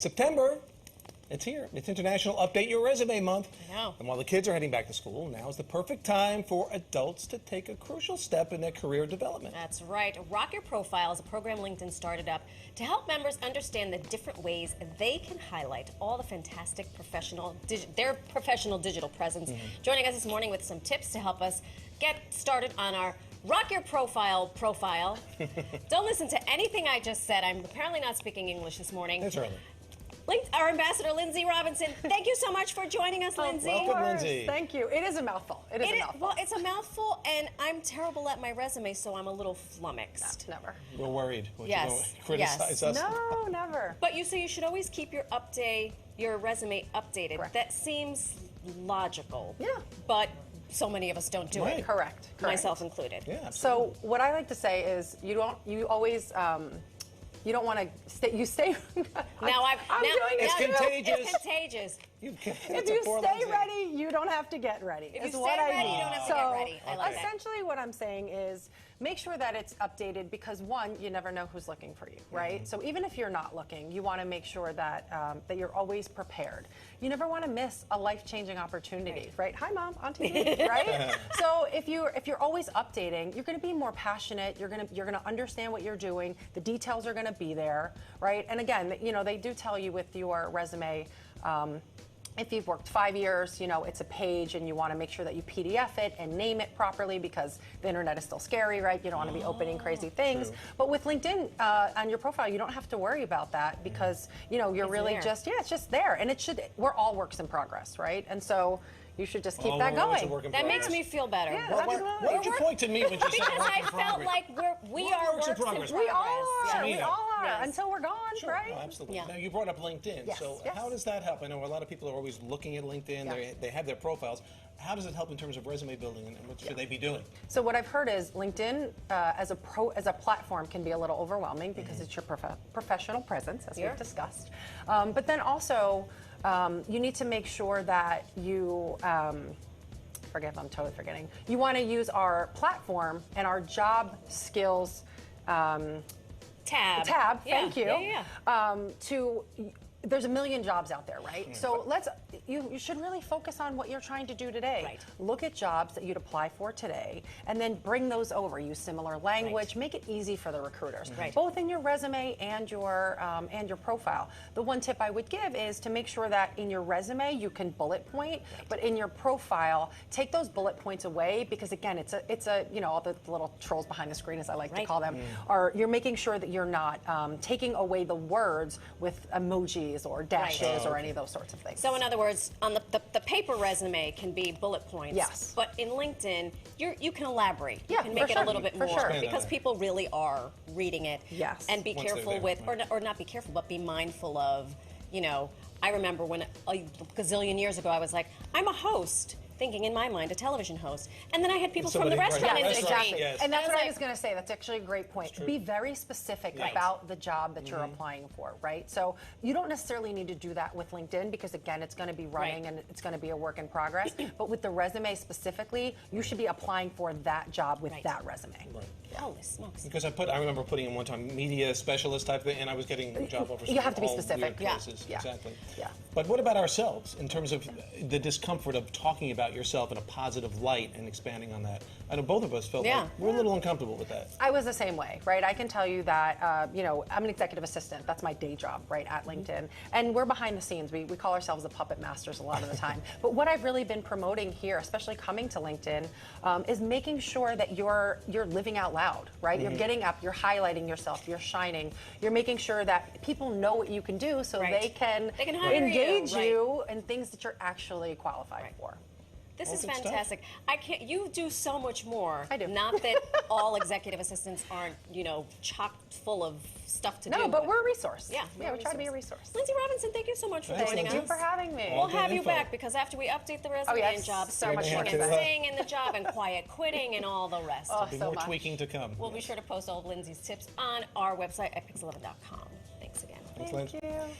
September, it's here. It's International Update Your Resume Month. I know. And while the kids are heading back to school, now is the perfect time for adults to take a crucial step in their career development. That's right. Rock Your Profile is a program LinkedIn started up to help members understand the different ways they can highlight all the fantastic their professional digital presence. Joining us this morning with some tips to help us get started on our Rock Your Profile. Don't listen to anything I just said. I'm apparently not speaking English this morning. It's early. Our ambassador, Lindsay Robinson. Thank you so much for joining us, Lindsay. Welcome, Lindsay. Thank you. It is a mouthful. It is a mouthful. Well, it's a mouthful, and I'm terrible at my resume, so I'm a little flummoxed. No, never. We're worried. Yes. You criticize us. No, never. But you say you should always keep your resume updated. Correct. That seems logical. Yeah. But so many of us don't do it. Correct. Myself included. Yeah, absolutely. So what I like to say is you don't want to stay. You stay. I'm doing It's it. contagious. It's contagious. If you stay ready, you don't have to get ready. If you stay ready, you don't have to get ready. I like that. Essentially, what I'm saying is make sure that it's updated because one, you never know who's looking for you, right? So even if you're not looking, you want to make sure that that you're always prepared. You never want to miss a life-changing opportunity, right? Hi, Mom, on TV, right? So if you're always updating, you're going to be more passionate. You're gonna understand what you're doing. The details are going to be there, right? And again, they do tell you with your resume. If you've worked 5 years, it's a page and you want to make sure that you PDF it and name it properly because the internet is still scary, right? You don't want to be opening crazy things. True. But with LinkedIn on your profile, you don't have to worry about that because, you're really there. it's just there. And we're all works in progress, right? And so you should just keep that We're always a going. work in That progress. makes me feel better. Yeah, Why don't you point to me when you say Because work I in felt progress? like we are works in works in progress. progress. We all are. Yeah. We all are Yes. until we're gone, Sure, right? no, absolutely. Yeah. Now, you brought up LinkedIn. Yes, So yes. how does that help? I know a lot of people are always looking at LinkedIn. Yeah. They have their profiles. How does it help in terms of resume building, and what should they be doing? So what I've heard is LinkedIn as a platform can be a little overwhelming because it's your professional presence, as we've discussed. But then also you need to make sure that you. I'm totally forgetting. You want to use our platform and our job skills Tab. Thank you. Yeah. There's a million jobs out there, right? So you should really focus on what you're trying to do today. Right. Look at jobs that you'd apply for today, and then bring those over. Use similar language. Make it easy for the recruiters, both in your resume and your profile. The one tip I would give is to make sure that in your resume you can bullet point, but in your profile take those bullet points away because again, it's a all the little trolls behind the screen, as I like to call them, you're making sure that you're not taking away the words with emojis or dashes or any of those sorts of things. So in other words, on the paper resume can be bullet points. Yes. But in LinkedIn, you can elaborate. You Yeah, can make for it sure. a little bit For more sure. because people really are reading it. Yes. And be Once they're careful there, with, right. or not be careful, but be mindful of, I remember when a gazillion years ago I was like, I'm a host. Thinking in my mind, a television host. And then I had people from the restaurant industry. Exactly. Yes. And that's I was what I like- was going to say. That's actually a great point. Be very specific Right. about the job that you're applying for, right? So you don't necessarily need to do that with LinkedIn because, again, it's going to be running and it's going to be a work in progress. But with the resume specifically, you should be applying for that job with that resume. Right. Holy smokes. Because I remember putting in one time media specialist type thing, and I was getting job offers. You have to be from all specific. weird places. Yeah. Exactly. Yeah. But what about ourselves in terms of the discomfort of talking about yourself in a positive light and expanding on that? I know both of us felt like we're a little uncomfortable with that. I was the same way, right? I can tell you that, I'm an executive assistant. That's my day job, right, at LinkedIn. And we're behind the scenes. We call ourselves the puppet masters a lot of the time. But what I've really been promoting here, especially coming to LinkedIn, is making sure that you're living out loud, right? You're getting up, you're highlighting yourself, you're shining. You're making sure that people know what you can do so they can hire engage you, you in things that you're actually qualified for. This is good stuff. fantastic. You do so much more. I do. Not that all executive assistants aren't, chocked full of stuff to do. No, but we're a resource. Yeah, we try to be a resource. Lindsay Robinson, thank you so much for Thanks, joining us. Thank you for having me. We'll have good you info. back because after we update the resume yes, and job so much searching more and to staying in the job and quiet quitting and all the rest. Oh, of it. so More much. tweaking to come. We'll be sure to post all of Lindsay's tips on our website at pix11.com. Thanks again. Thanks, Lynn. Thank you.